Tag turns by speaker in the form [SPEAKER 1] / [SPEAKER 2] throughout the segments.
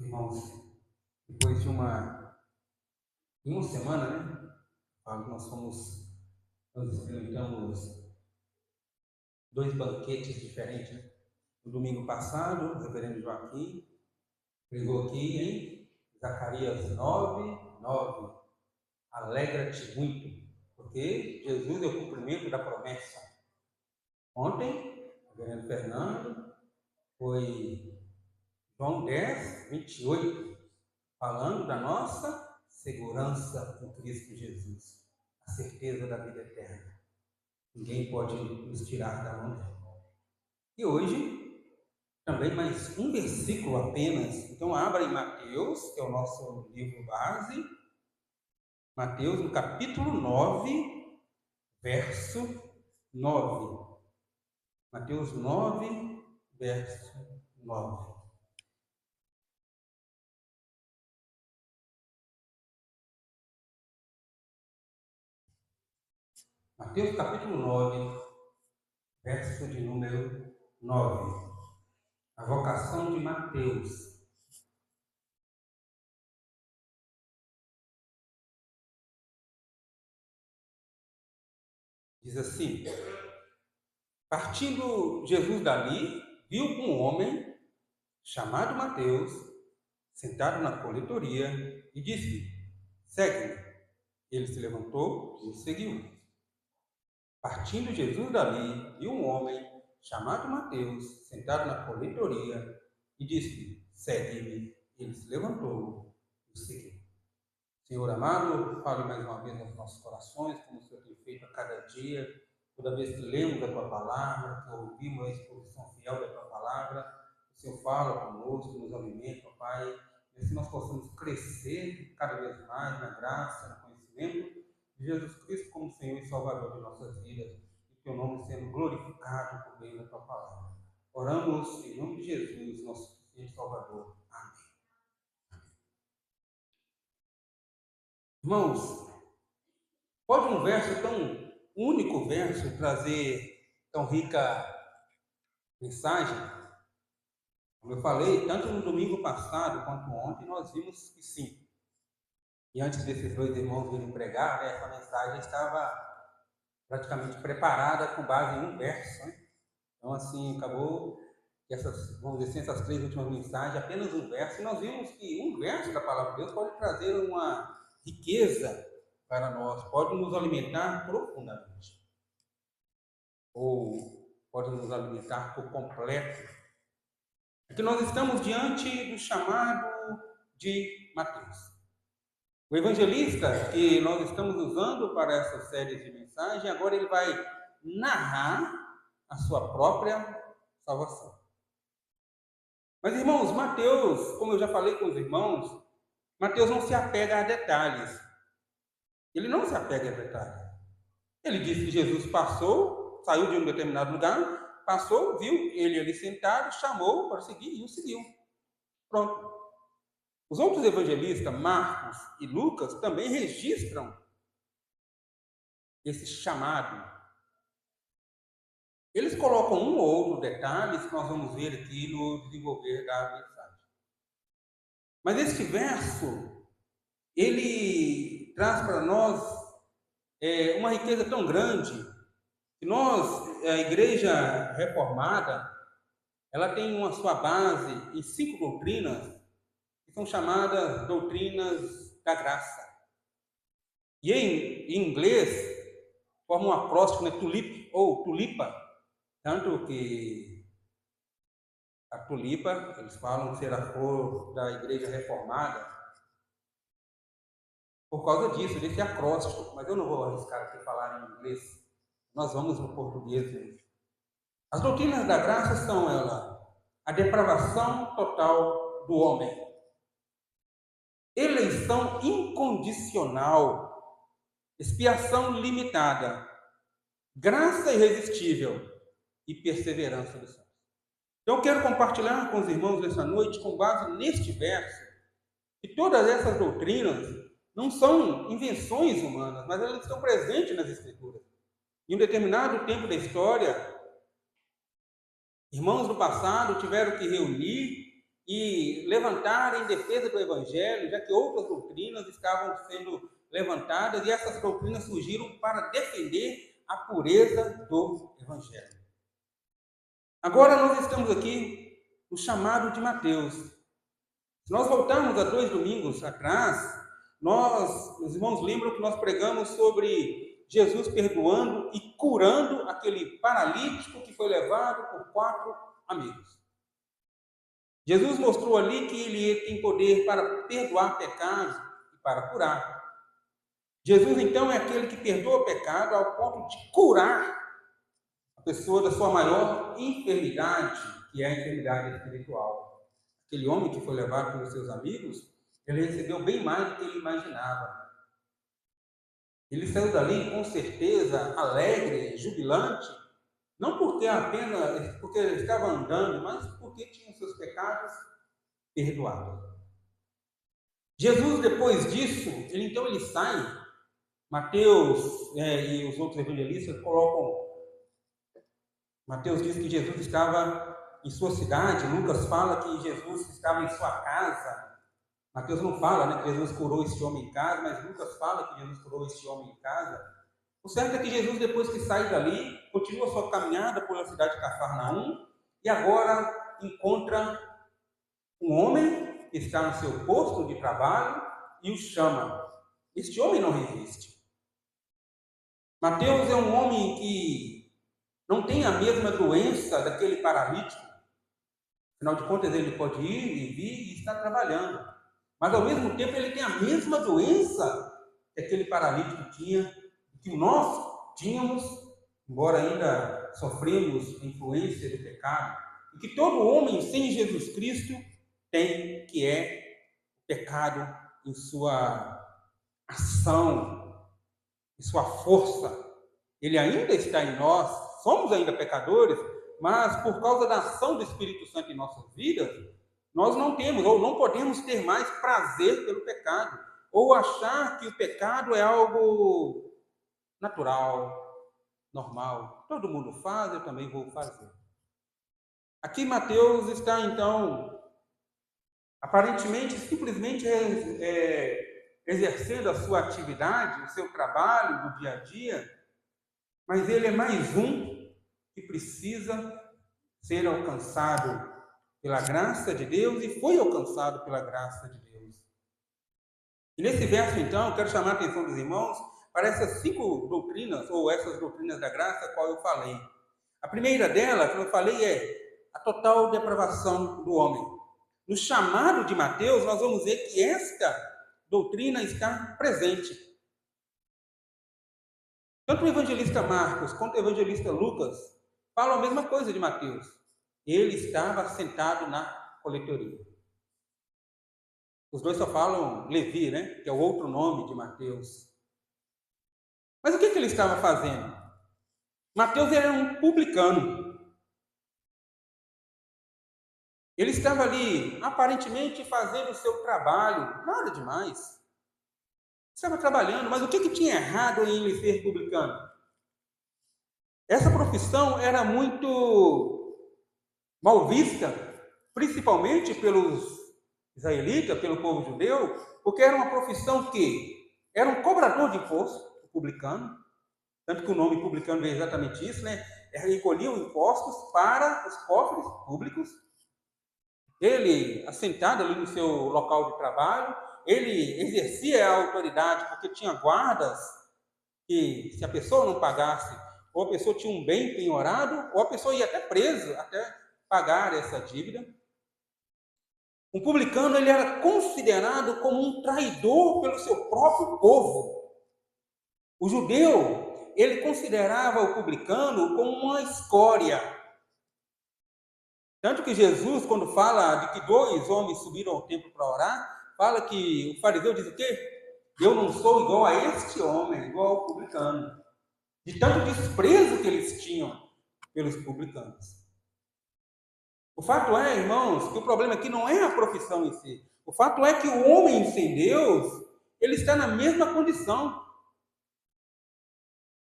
[SPEAKER 1] Irmãos, depois de uma semana, né? Nós experimentamos dois banquetes diferentes, né? No domingo passado, o reverendo Joaquim pregou aqui em Zacarias 9:9. Alegra-te muito, porque Jesus é o cumprimento da promessa. Ontem, o reverendo Fernando foi João 10:28, falando da nossa segurança em Cristo Jesus, a certeza da vida eterna. Ninguém pode nos tirar da mão dele. E hoje, também mais um versículo apenas. Então, abra em Mateus, que é o nosso livro base. Mateus, no capítulo 9, verso 9. Mateus 9, verso 9. Mateus capítulo 9, verso de número 9. A vocação de Mateus. Diz assim: partindo Jesus dali, viu um homem chamado Mateus, sentado na coletoria, e disse: segue-me. Ele se levantou e o seguiu. Partindo Jesus dali, viu um homem chamado Mateus, sentado na coletoria, e disse: segue-me. Ele se levantou e o seguiu. Senhor amado, fale mais uma vez aos nossos corações, como o Senhor tem feito a cada dia, toda vez que lemos a Tua Palavra, que ouvimos a exposição fiel da Tua Palavra, o Senhor fala conosco, nos alimenta, Pai, e assim nós possamos crescer cada vez mais na graça, no conhecimento de Jesus Cristo como Senhor e Salvador de nossas vidas, e Teu nome sendo glorificado por meio da Tua Palavra. Oramos em nome de Jesus, nosso suficiente Salvador. Amém. Irmãos, pode um verso tão único verso trazer tão rica mensagem? Como eu falei, tanto no domingo passado quanto ontem, nós vimos que sim. E antes desses dois irmãos virem pregar, né, essa mensagem estava praticamente preparada com base em um verso, né? Então, assim, acabou que essas, vamos dizer assim, essas três últimas mensagens, apenas um verso, e nós vimos que um verso da palavra de Deus pode trazer uma riqueza para nós, pode nos alimentar profundamente, ou pode nos alimentar por completo. É que nós estamos diante do chamado de Mateus. O evangelista que nós estamos usando para essa série de mensagens, agora ele vai narrar a sua própria salvação. Mas, irmãos, Mateus, como eu já falei com os irmãos, Mateus não se apega a detalhes. Ele não se apega a detalhes. Ele diz que Jesus passou, saiu de um determinado lugar, passou, viu ele ali sentado, chamou para seguir e o seguiu. Pronto. Os outros evangelistas, Marcos e Lucas, também registram esse chamado. Eles colocam um ou outro detalhe que nós vamos ver aqui no desenvolver da mensagem. Mas este verso, ele traz para nós uma riqueza tão grande que nós, a Igreja Reformada, ela tem uma sua base em 5 doutrinas que são chamadas doutrinas da graça. E em inglês, forma um acróstico, né, tulip ou tulipa, tanto que a tulipa, eles falam ser a cor da Igreja Reformada, por causa disso, desse acróstico, mas eu não vou arriscar aqui falar em inglês, nós vamos no português mesmo. As doutrinas da graça são a depravação total do homem, eleição incondicional, expiação limitada, graça irresistível e perseverança do santo. Então, eu quero compartilhar com os irmãos nessa noite, com base neste verso, que todas essas doutrinas não são invenções humanas, mas elas estão presentes nas Escrituras. Em um determinado tempo da história, irmãos do passado tiveram que reunir e levantar em defesa do Evangelho, já que outras doutrinas estavam sendo levantadas, e essas doutrinas surgiram para defender a pureza do Evangelho. Agora nós estamos aqui no chamado de Mateus. Se nós voltarmos a 2 domingos atrás, os irmãos lembram que nós pregamos sobre Jesus perdoando e curando aquele paralítico que foi levado por 4 amigos. Jesus mostrou ali que ele tem poder para perdoar pecados e para curar. Jesus, então, é aquele que perdoa o pecado ao ponto de curar a pessoa da sua maior enfermidade, que é a enfermidade espiritual. Aquele homem que foi levado pelos seus amigos, ele recebeu bem mais do que ele imaginava. Ele saiu dali, com certeza, alegre, jubilante, não porque ele estava andando, mas porque tinha os seus pecados perdoados. Jesus, depois disso, ele sai. Mateus e os outros evangelistas colocam. Mateus diz que Jesus estava em sua cidade. Lucas fala que Jesus estava em sua casa. Mateus não fala, que Jesus curou este homem em casa, mas Lucas fala que Jesus curou este homem em casa. O certo é que Jesus, depois que sai dali, continua sua caminhada pela cidade de Cafarnaum e agora encontra um homem que está no seu posto de trabalho e o chama. Este homem não resiste. Mateus é um homem que não tem a mesma doença daquele paralítico. Afinal de contas, ele pode ir e vir e estar trabalhando. Mas, ao mesmo tempo, ele tem a mesma doença que aquele paralítico tinha, que nós tínhamos, embora ainda sofremos a influência do pecado, e que todo homem sem Jesus Cristo tem, que é o pecado em sua ação, em sua força. Ele ainda está em nós, somos ainda pecadores, mas por causa da ação do Espírito Santo em nossas vidas, nós não temos, ou não podemos ter mais prazer pelo pecado, ou achar que o pecado é algo natural, normal. Todo mundo faz, eu também vou fazer. Aqui Mateus está, então, aparentemente, simplesmente exercendo a sua atividade, o seu trabalho do dia a dia, mas ele é mais um que precisa ser alcançado pela graça de Deus e foi alcançado pela graça de Deus. E nesse verso, então, eu quero chamar a atenção dos irmãos para essas 5 doutrinas, ou essas doutrinas da graça, a qual eu falei. A primeira dela, que eu falei, é a total depravação do homem. No chamado de Mateus, nós vamos ver que esta doutrina está presente. Tanto o evangelista Marcos quanto o evangelista Lucas falam a mesma coisa de Mateus. Ele estava sentado na coletoria. Os dois só falam Levi, que é o outro nome de Mateus. Mas o que ele estava fazendo? Mateus era um publicano. Ele estava ali, aparentemente, fazendo o seu trabalho, nada demais. Estava trabalhando, mas o que tinha errado em ele ser publicano? Essa profissão era muito mal vista, principalmente pelos israelitas, pelo povo judeu, porque era uma profissão que era um cobrador de imposto, publicano, tanto que o nome publicano é exatamente isso, recolhiam impostos para os cofres públicos. Ele, assentado ali no seu local de trabalho, ele exercia a autoridade porque tinha guardas que, se a pessoa não pagasse, ou a pessoa tinha um bem penhorado, ou a pessoa ia até preso, até pagar essa dívida. Um publicano, ele era considerado como um traidor pelo seu próprio povo. O judeu, ele considerava o publicano como uma escória. Tanto que Jesus, quando fala de que 2 homens subiram ao templo para orar, fala que o fariseu diz o quê? Eu não sou igual a este homem, igual ao publicano. De tanto desprezo que eles tinham pelos publicanos. O fato é, irmãos, que o problema aqui não é a profissão em si. O fato é que o homem sem Deus, ele está na mesma condição.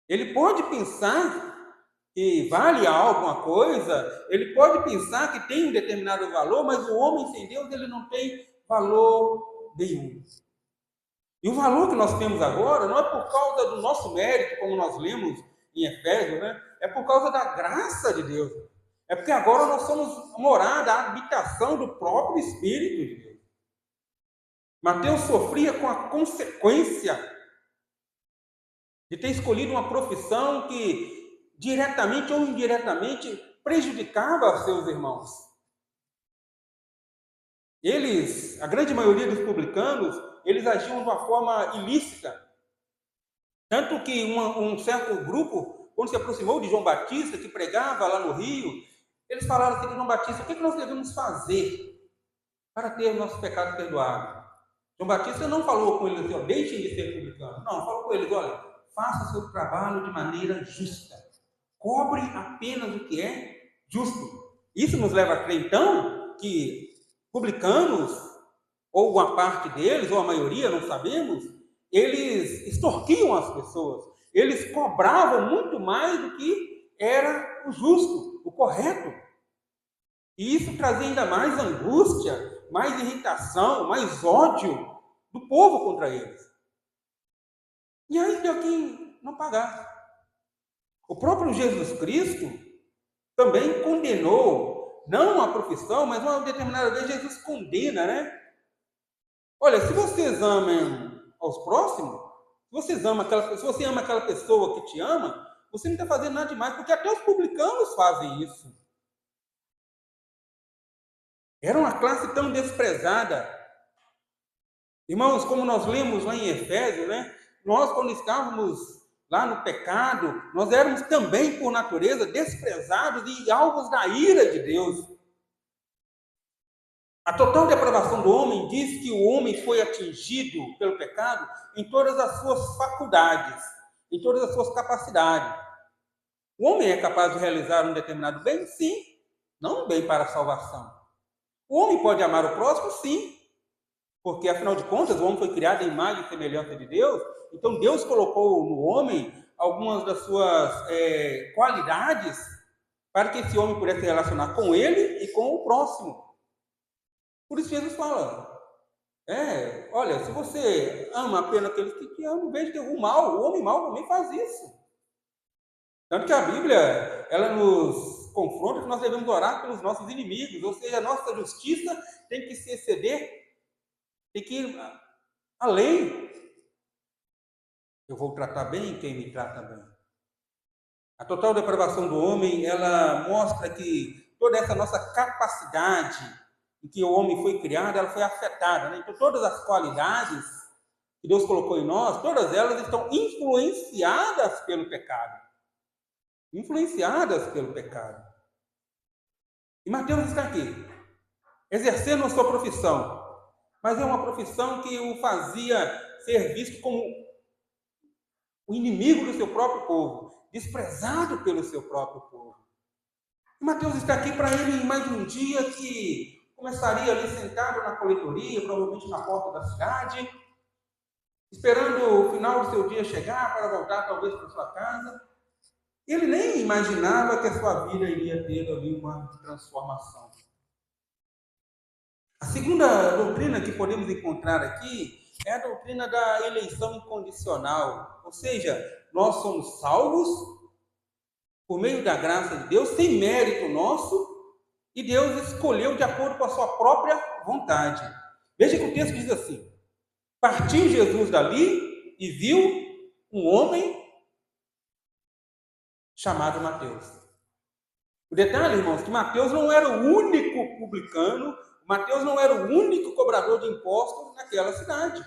[SPEAKER 1] Ele pode pensar que vale alguma coisa, ele pode pensar que tem um determinado valor, mas o homem sem Deus, ele não tem valor nenhum. E o valor que nós temos agora não é por causa do nosso mérito, como nós lemos em Efésios, né? É por causa da graça de Deus. É porque agora nós somos morada, a habitação do próprio Espírito de Deus. Mateus sofria com a consequência de ter escolhido uma profissão que, diretamente ou indiretamente, prejudicava seus irmãos. Eles, a grande maioria dos publicanos, eles agiam de uma forma ilícita. Tanto que um certo grupo, quando se aproximou de João Batista, que pregava lá no Rio, eles falaram assim: João Batista, o que nós devemos fazer para ter nossos pecados perdoados? João Batista não falou com eles assim: ó, deixem de ser publicanos. Não, falou com eles: olha, faça seu trabalho de maneira justa. Cobre apenas o que é justo. Isso nos leva a crer, então, que publicanos, ou uma parte deles, ou a maioria, não sabemos, eles extorquiam as pessoas. Eles cobravam muito mais do que era o justo, o correto. E isso trazia ainda mais angústia, mais irritação, mais ódio do povo contra eles. E aí deu quem não pagasse. O próprio Jesus Cristo também condenou, não a profissão, mas uma determinada vez Jesus condena, né? Olha, se vocês amam aos próximos, se você ama aquela pessoa que te ama, você não está fazendo nada demais, porque até os publicanos fazem isso. Era uma classe tão desprezada. Irmãos, como nós lemos lá em Efésios, né? Nós, quando estávamos lá no pecado, nós éramos também, por natureza, desprezados e alvos da ira de Deus. A total depravação do homem diz que o homem foi atingido pelo pecado em todas as suas faculdades, em todas as suas capacidades. O homem é capaz de realizar um determinado bem? Sim, não um bem para a salvação. O homem pode amar o próximo? Sim, porque, afinal de contas, o homem foi criado em imagem e semelhança de Deus, então Deus colocou no homem algumas das suas qualidades para que esse homem pudesse se relacionar com ele e com o próximo. Por isso Jesus fala, olha, se você ama apenas aqueles que te amam, veja que o homem mau também faz isso. Tanto que a Bíblia, ela nos confronta que nós devemos orar pelos nossos inimigos, ou seja, a nossa justiça tem que se exceder, tem que ir além. Eu vou tratar bem quem me trata bem. A total depravação do homem, ela mostra que toda essa nossa capacidade em que o homem foi criado, ela foi afetada, né? Então, todas as qualidades que Deus colocou em nós, todas elas estão influenciadas pelo pecado. Influenciadas pelo pecado. E Mateus está aqui, exercendo a sua profissão, mas é uma profissão que o fazia ser visto como o inimigo do seu próprio povo, desprezado pelo seu próprio povo. E Mateus está aqui para ele em mais um dia que começaria ali sentado na coletoria, provavelmente na porta da cidade, esperando o final do seu dia chegar para voltar talvez para sua casa. Ele nem imaginava que a sua vida iria ter ali uma transformação. A segunda doutrina que podemos encontrar aqui é a doutrina da eleição incondicional. Ou seja, nós somos salvos por meio da graça de Deus, sem mérito nosso, e Deus escolheu de acordo com a sua própria vontade. Veja que o texto diz assim: partiu Jesus dali e viu um homem chamado Mateus. O detalhe, irmãos, que Mateus não era o único publicano, Mateus não era o único cobrador de impostos naquela cidade.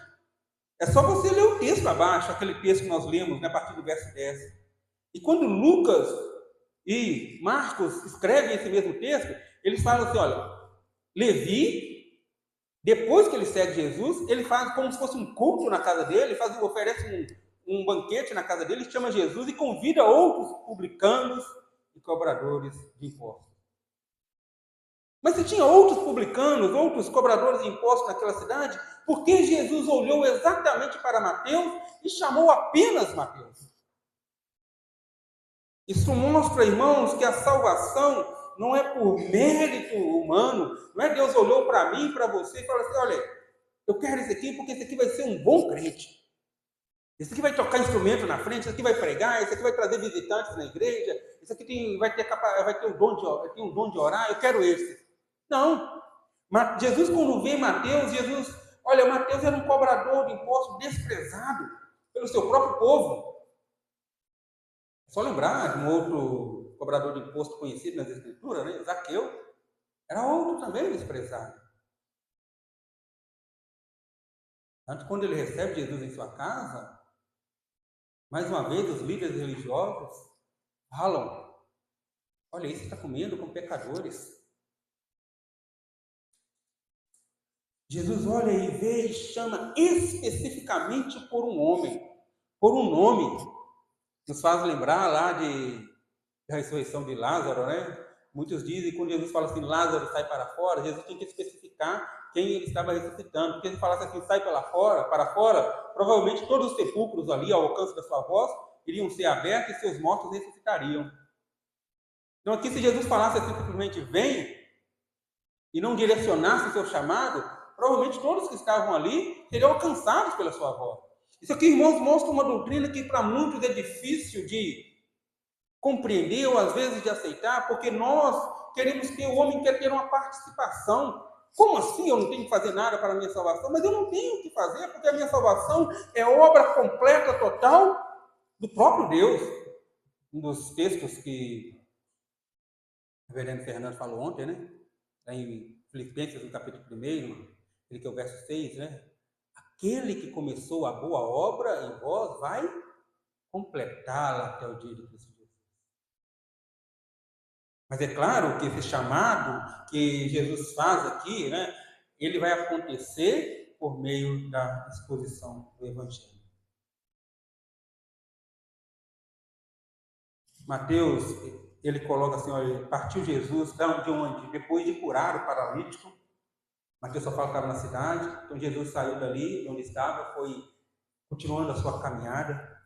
[SPEAKER 1] É só você ler o texto abaixo, aquele texto que nós lemos, né, a partir do verso 10. E quando Lucas e Marcos escrevem esse mesmo texto, eles falam assim, olha, Levi, depois que ele segue Jesus, ele faz como se fosse um culto na casa dele, oferece um banquete na casa dele, chama Jesus e convida outros publicanos e cobradores de impostos. Mas se tinha outros publicanos, outros cobradores de impostos naquela cidade, por que Jesus olhou exatamente para Mateus e chamou apenas Mateus? Isso mostra, irmãos, que a salvação não é por mérito humano, não é Deus olhou para mim, para você e falou assim: olha, eu quero esse aqui porque esse aqui vai ser um bom crente. Esse aqui vai tocar instrumento na frente, esse aqui vai pregar, esse aqui vai trazer visitantes na igreja, esse aqui vai ter um dom de orar, eu quero esse. Não. Jesus, quando vê Mateus, olha, Mateus era um cobrador de impostos desprezado pelo seu próprio povo. É só lembrar de um outro cobrador de imposto conhecido nas Escrituras, né? Zaqueu, era outro também desprezado. Tanto quando ele recebe Jesus em sua casa, mais uma vez os líderes religiosos falam: olha, isso está comendo com pecadores. Jesus olha e vê e chama especificamente por um homem, por um nome. Nos faz lembrar lá da ressurreição de Lázaro, né? Muitos dizem que quando Jesus fala assim, Lázaro sai para fora, Jesus tinha que especificar quem ele estava ressuscitando. Porque se ele falasse assim, sai para fora, provavelmente todos os sepulcros ali, ao alcance da sua voz, iriam ser abertos e seus mortos ressuscitariam. Então aqui, se Jesus falasse assim, simplesmente vem, e não direcionasse o seu chamado, provavelmente todos que estavam ali seriam alcançados pela sua voz. Isso aqui, irmãos, mostra uma doutrina que para muitos é difícil de compreender ou às vezes de aceitar, porque nós queremos ter, o homem quer ter uma participação. Como assim eu não tenho que fazer nada para a minha salvação? Mas eu não tenho que fazer, porque a minha salvação é obra completa, total, do próprio Deus. Um dos textos que o reverendo Fernando falou ontem, né? Em Filipenses, no capítulo 1, aquele que é o verso 6, né? Aquele que começou a boa obra em vós vai completá-la até o dia de Cristo Jesus. Mas é claro que esse chamado que Jesus faz aqui, né? Ele vai acontecer por meio da exposição do Evangelho. Mateus, ele coloca assim, olha, partiu Jesus de onde? Depois de curar o paralítico. Mateus só fala que estava na cidade, então Jesus saiu dali, de onde estava, foi continuando a sua caminhada.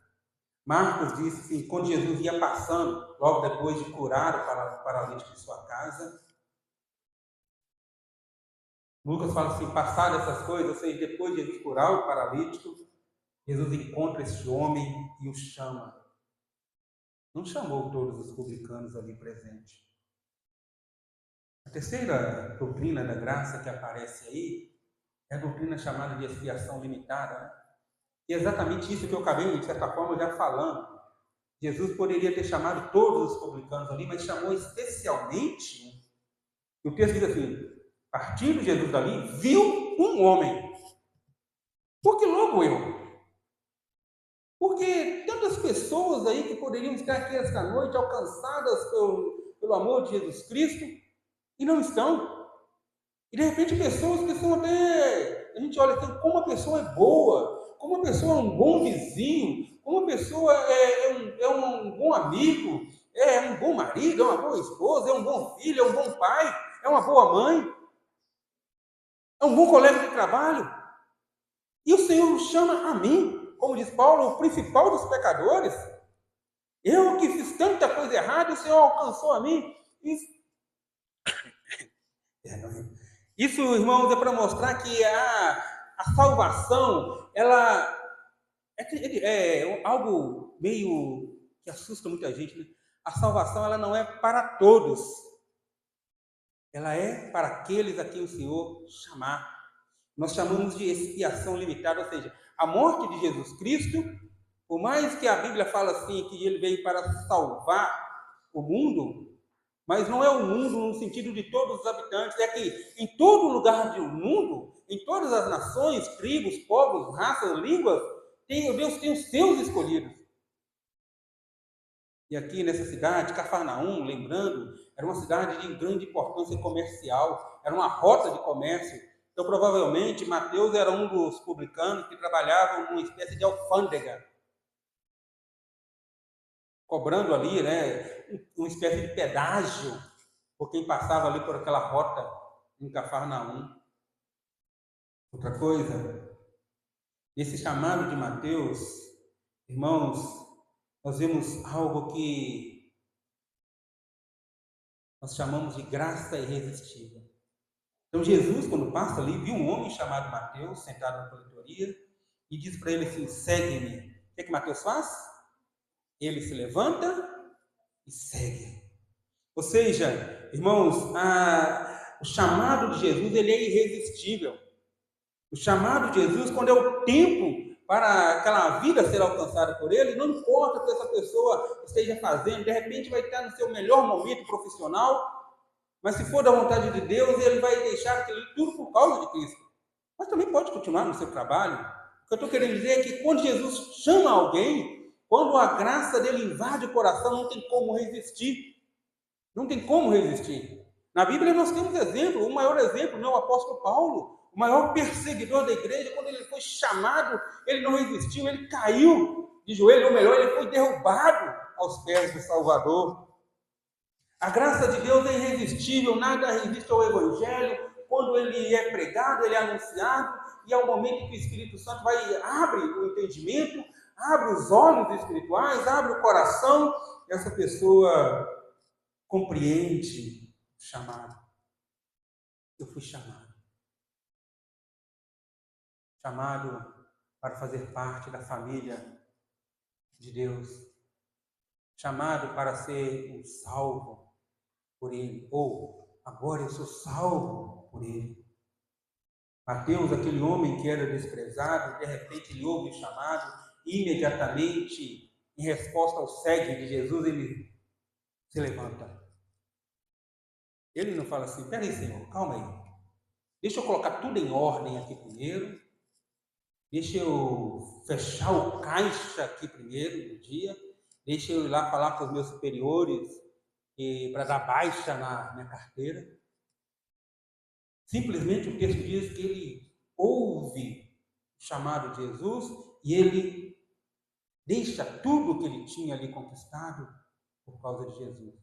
[SPEAKER 1] Marcos disse assim, quando Jesus ia passando, logo depois de curar o paralítico de sua casa. Lucas fala assim, passar essas coisas, ou seja, depois de Jesus curar o paralítico, Jesus encontra esse homem e o chama. Não chamou todos os publicanos ali presentes. A terceira doutrina da graça que aparece aí é a doutrina chamada de expiação limitada, né? E é exatamente isso que eu acabei, de certa forma, já falando. Jesus poderia ter chamado todos os publicanos ali, mas chamou especialmente um. E o texto diz assim, partindo Jesus dali, viu um homem. Por que logo eu? Porque tantas pessoas aí que poderiam estar aqui esta noite alcançadas pelo amor de Jesus Cristo e não estão. E de repente pessoas que são até, a gente olha assim, como a pessoa é boa, como a pessoa é um bom vizinho, como a pessoa é um bom amigo, é um bom marido, é uma boa esposa, é um bom filho, é um bom pai, é uma boa mãe, é um bom colega de trabalho. E o Senhor nos chama a mim, como diz Paulo, o principal dos pecadores. Eu que fiz tanta coisa errada, o Senhor alcançou a mim. Isso, irmãos, é para mostrar que a salvação, ela é algo meio que assusta muita gente, né? A salvação, ela não é para todos. Ela é para aqueles a quem o Senhor chamar. Nós chamamos de expiação limitada, ou seja, a morte de Jesus Cristo, por mais que a Bíblia fala assim, que ele veio para salvar o mundo, mas não é o mundo no sentido de todos os habitantes, é que em todo lugar do mundo, em todas as nações, tribos, povos, raças, línguas, Deus tem os seus escolhidos. E aqui nessa cidade, Cafarnaum, lembrando, era uma cidade de grande importância comercial, era uma rota de comércio. Então, provavelmente, Mateus era um dos publicanos que trabalhavam numa espécie de alfândega, cobrando ali, né, uma espécie de pedágio por quem passava ali por aquela rota em Cafarnaum. Outra coisa, esse chamado de Mateus, irmãos, nós vemos algo que Nós chamamos de graça irresistível. Então Jesus, quando passa ali, viu um homem chamado Mateus, sentado na coletoria, e diz para ele assim, segue-me. O que Mateus faz? Ele se levanta e segue. Ou seja, irmãos, o chamado de Jesus, ele é irresistível. O chamado de Jesus, quando é o tempo para aquela vida ser alcançada por ele, não importa o que essa pessoa esteja fazendo, de repente vai estar no seu melhor momento profissional, mas se for da vontade de Deus, ele vai deixar aquilo tudo por causa de Cristo. Mas também pode continuar no seu trabalho. O que eu estou querendo dizer é que quando Jesus chama alguém, quando a graça dele invade o coração, não tem como resistir. Não tem como resistir. Na Bíblia nós temos exemplo, o maior exemplo, o apóstolo Paulo, o maior perseguidor da igreja, quando ele foi chamado, ele não resistiu, ele caiu de joelho, ou melhor, ele foi derrubado aos pés do Salvador. A graça de Deus é irresistível, nada resiste ao Evangelho. Quando ele é pregado, ele é anunciado, e é o momento em que o Espírito Santo abre o entendimento, abre os olhos espirituais, abre o coração, e essa pessoa compreende o chamado. Eu fui chamado para fazer parte da família de Deus, chamado para ser um salvo por Ele, ou agora eu sou salvo por Ele. Mateus, aquele homem que era desprezado, de repente ele ouve o chamado, e imediatamente, em resposta ao segue de Jesus, ele se levanta. Ele não fala assim, peraí, Senhor, calma aí, deixa eu colocar tudo em ordem aqui primeiro, deixa eu fechar o caixa aqui primeiro do dia, deixa eu ir lá falar com os meus superiores para dar baixa na minha carteira. Simplesmente o texto diz que ele ouve o chamado de Jesus e ele deixa tudo que ele tinha ali conquistado por causa de Jesus.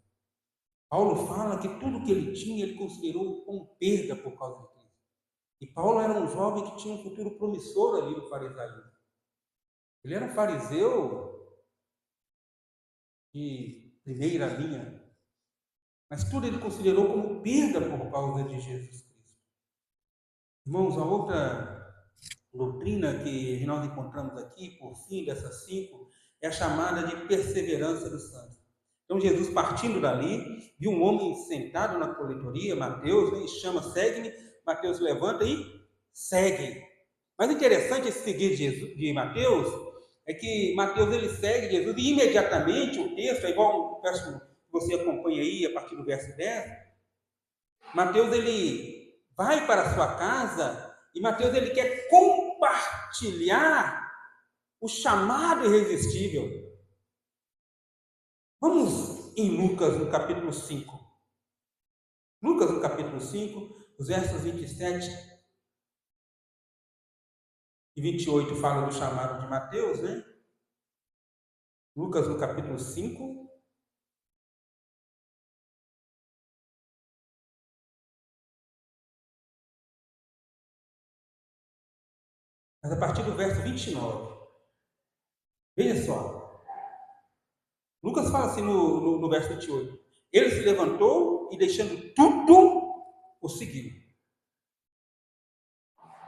[SPEAKER 1] Paulo fala que tudo que ele tinha, ele considerou como perda por causa de Cristo. E Paulo era um jovem que tinha um futuro promissor ali no farisaísmo. Ele era um fariseu de primeira linha, mas tudo ele considerou como perda por causa de Jesus Cristo. Irmãos, a outra doutrina que nós encontramos aqui, por fim dessas 5, é a chamada de perseverança dos santos. Então, Jesus, partindo dali, viu um homem sentado na coletoria, Mateus, e chama, segue-me. Mateus se levanta e segue. Mas interessante esse seguir de Mateus, é que Mateus ele segue Jesus e imediatamente o texto, é igual o verso que você acompanha aí, a partir do verso 10, Mateus ele vai para a sua casa e Mateus ele quer compartilhar o chamado irresistível. Vamos em Lucas, no capítulo 5. Lucas, no capítulo 5, os versos 27 e 28 falam do chamado de Mateus, né? Lucas, no capítulo 5. Mas a partir do verso 29. Veja só. Lucas fala assim no verso 28. Ele se levantou e deixando tudo, o seguiu.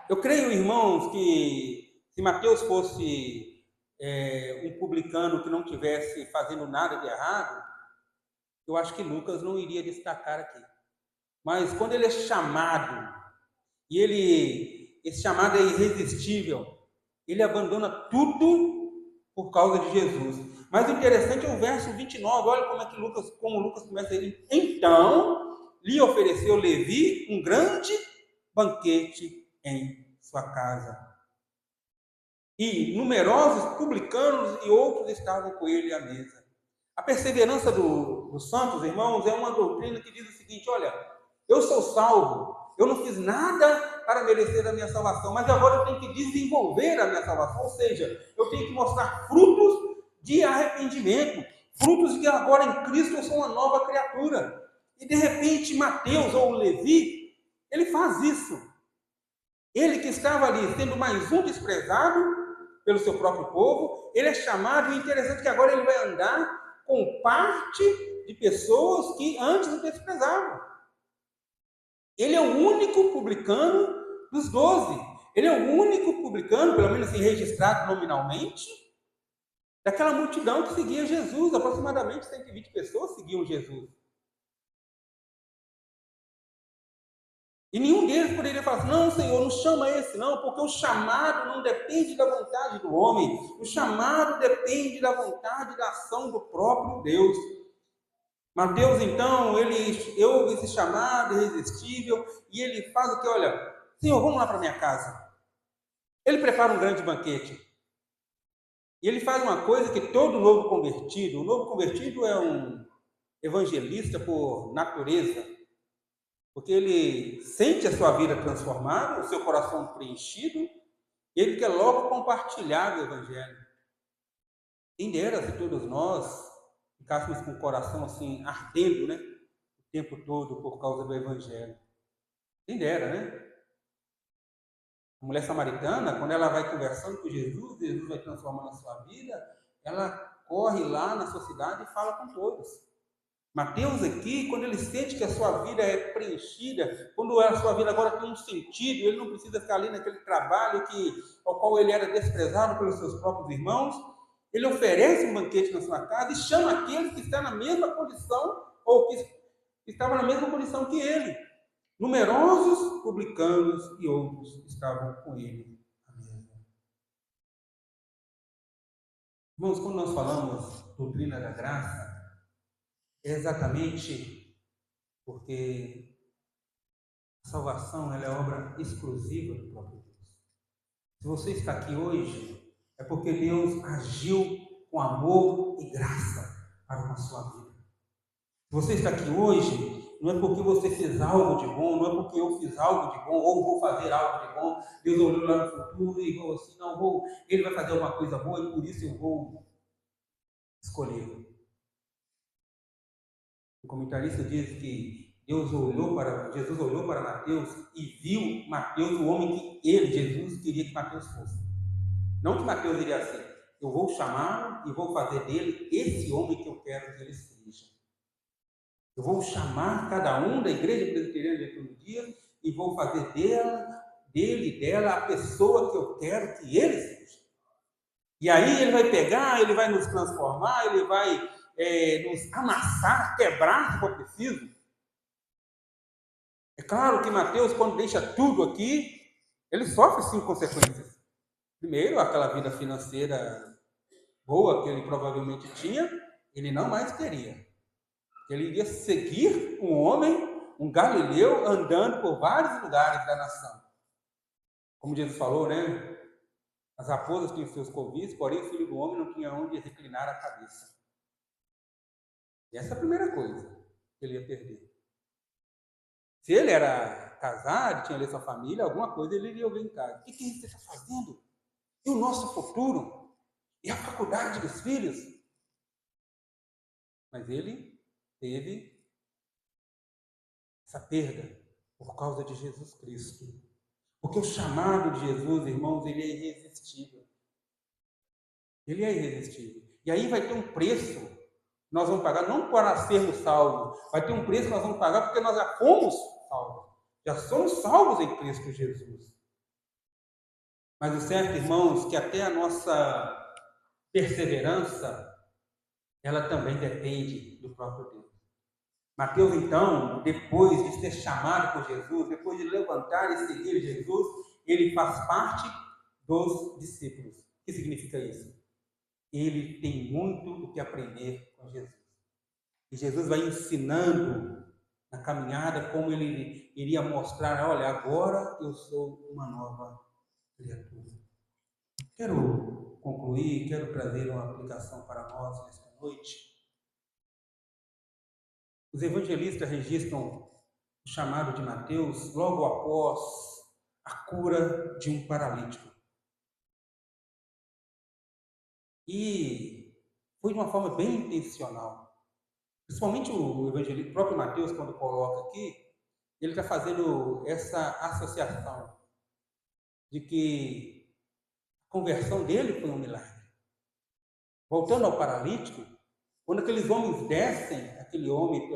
[SPEAKER 1] Eu creio, irmãos, que se Mateus fosse um publicano que não tivesse fazendo nada de errado, eu acho que Lucas não iria destacar aqui. Mas quando ele é chamado, e esse chamado é irresistível, ele abandona tudo por causa de Jesus. Mas o interessante é o verso 29, olha como Lucas começa ele. Então, lhe ofereceu Levi um grande banquete em sua casa. E numerosos publicanos e outros estavam com ele à mesa. A perseverança dos santos, irmãos, é uma doutrina que diz o seguinte, olha, eu sou salvo, eu não fiz nada para merecer a minha salvação, mas agora eu tenho que desenvolver a minha salvação, ou seja, eu tenho que mostrar frutos de arrependimento, frutos de que agora em Cristo eu sou uma nova criatura. E de repente Mateus ou Levi, ele faz isso. Ele que estava ali sendo mais um desprezado pelo seu próprio povo, ele é chamado, e interessante que agora ele vai andar com parte de pessoas que antes o desprezavam. Ele é o único publicano dos 12. Ele é o único publicano, pelo menos assim, registrado nominalmente, daquela multidão que seguia Jesus. Aproximadamente 120 pessoas seguiam Jesus. E nenhum deles poderia falar assim, não, Senhor, não chama esse não, porque o chamado não depende da vontade do homem. O chamado depende da vontade e da ação do próprio Deus. Mateus, então, ele ouve esse chamado irresistível e ele faz o que? Olha, Senhor, vamos lá para minha casa. Ele prepara um grande banquete. E ele faz uma coisa que todo novo convertido, o novo convertido é um evangelista por natureza, porque ele sente a sua vida transformada, o seu coração preenchido, e ele quer logo compartilhar o evangelho. Quem dera se todos nós ficássemos com o coração assim, ardendo, né? O tempo todo por causa do evangelho. Quem dera, né? A mulher samaritana, quando ela vai conversando com Jesus, Jesus vai transformando a sua vida, ela corre lá na sua cidade e fala com todos. Mateus aqui, quando ele sente que a sua vida é preenchida, quando a sua vida agora tem um sentido, ele não precisa ficar ali naquele trabalho ao qual ele era desprezado pelos seus próprios irmãos, ele oferece um banquete na sua casa e chama aqueles que estão na mesma condição, ou que estavam na mesma condição que ele. Numerosos publicanos e outros estavam com ele à mesa. Irmãos, quando nós falamos doutrina da graça, é exatamente porque a salvação ela é obra exclusiva do próprio Deus. Se você está aqui hoje, é porque Deus agiu com amor e graça para com a sua vida. Se você está aqui hoje, não é porque você fez algo de bom, não é porque eu fiz algo de bom, ou vou fazer algo de bom, Deus olhou lá no futuro e falou assim, não, ele vai fazer alguma coisa boa e por isso eu vou escolher. O comentarista diz que Jesus olhou para Mateus e viu Mateus, o homem que Jesus, queria que Mateus fosse. Não que Mateus iria ser, eu vou chamá-lo e vou fazer dele esse homem que eu quero que ele seja. Eu vou chamar cada um da Igreja Presbiteriana de Todo Dia e vou fazer dele e dela a pessoa que eu quero que ele seja. E aí ele vai pegar, ele vai nos transformar, ele vai nos amassar, quebrar se for preciso. É claro que Mateus, quando deixa tudo aqui, ele sofre 5 consequências. Primeiro, aquela vida financeira boa que ele provavelmente tinha, ele não mais teria. Ele iria seguir um homem, um galileu, andando por vários lugares da nação. Como Jesus falou, né? As raposas tinham seus covis, porém o filho do homem não tinha onde reclinar a cabeça. E essa é a primeira coisa que ele ia perder. Se ele era casado, tinha ali sua família, alguma coisa ele iria ouvir em casa. O que você está fazendo? E o nosso futuro? E a faculdade dos filhos? Mas ele teve essa perda por causa de Jesus Cristo. Porque o chamado de Jesus, irmãos, ele é irresistível. Ele é irresistível. E aí vai ter um preço que nós vamos pagar, não para sermos salvos, vai ter um preço que nós vamos pagar porque nós já fomos salvos. Já somos salvos em Cristo Jesus. Mas o certo, irmãos, que até a nossa perseverança, ela também depende do próprio Deus. Mateus, então, depois de ser chamado por Jesus, depois de levantar e seguir Jesus, ele faz parte dos discípulos. O que significa isso? Ele tem muito o que aprender com Jesus. E Jesus vai ensinando na caminhada como ele iria mostrar, olha, agora eu sou uma nova criatura. Quero concluir, quero trazer uma aplicação para nós nesta noite. Os evangelistas registram o chamado de Mateus logo após a cura de um paralítico. E foi de uma forma bem intencional. Principalmente o evangelista, o próprio Mateus, quando coloca aqui, ele está fazendo essa associação de que a conversão dele foi um milagre. Voltando ao paralítico, quando aqueles homens descem aquele homem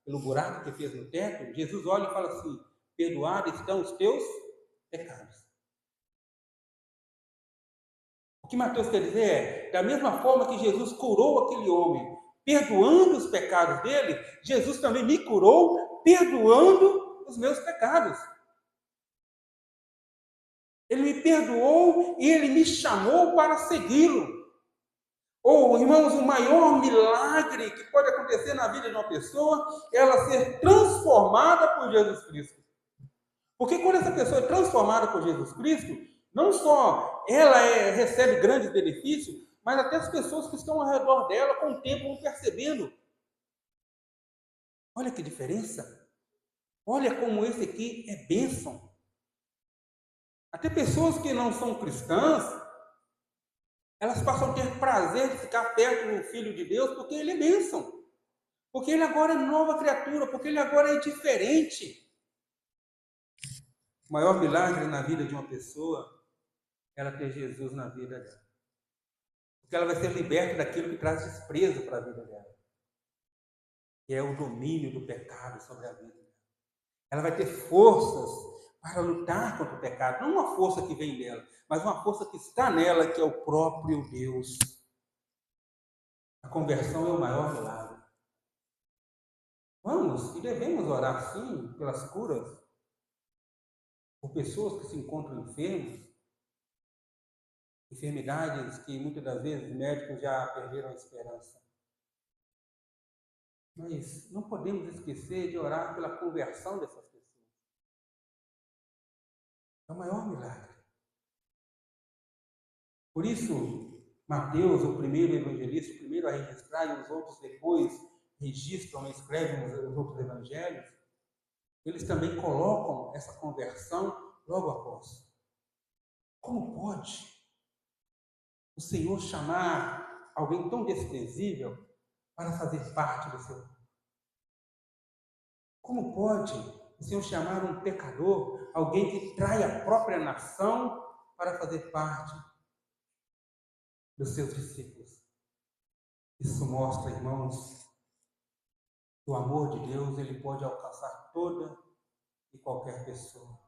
[SPEAKER 1] pelo buraco que fez no teto, Jesus olha e fala assim: perdoados estão os teus pecados. O que Mateus quer dizer é, da mesma forma que Jesus curou aquele homem, perdoando os pecados dele, Jesus também me curou, perdoando os meus pecados. Ele me perdoou e ele me chamou para segui-lo. Ou, irmãos, o maior milagre que pode acontecer na vida de uma pessoa é ela ser transformada por Jesus Cristo. Porque quando essa pessoa é transformada por Jesus Cristo, não só ela recebe grandes benefícios, mas até as pessoas que estão ao redor dela, com o tempo, vão percebendo. Olha que diferença. Olha como esse aqui é bênção. Até pessoas que não são cristãs, elas passam a ter prazer de ficar perto do Filho de Deus, porque ele é bênção. Porque ele agora é nova criatura, porque ele agora é diferente. O maior milagre na vida de uma pessoa é ela ter Jesus na vida dela. Porque ela vai ser liberta daquilo que traz desprezo para a vida dela, que é o domínio do pecado sobre a vida dela. Ela vai ter forças para lutar contra o pecado, não uma força que vem dela, mas uma força que está nela, que é o próprio Deus. A conversão é o maior milagre. Vamos e devemos orar sim pelas curas, por pessoas que se encontram enfermas, enfermidades que muitas das vezes os médicos já perderam a esperança. Mas não podemos esquecer de orar pela conversão dessas pessoas. É o maior milagre. Por isso, Mateus, o primeiro evangelista, o primeiro a registrar, e os outros depois registram e escrevem os outros evangelhos, eles também colocam essa conversão logo após. Como pode o Senhor chamar alguém tão desprezível para fazer parte do seu povo? Como pode o Senhor chamar um pecador, alguém que trai a própria nação, para fazer parte dos seus discípulos? Isso mostra, irmãos, que o amor de Deus ele pode alcançar toda e qualquer pessoa.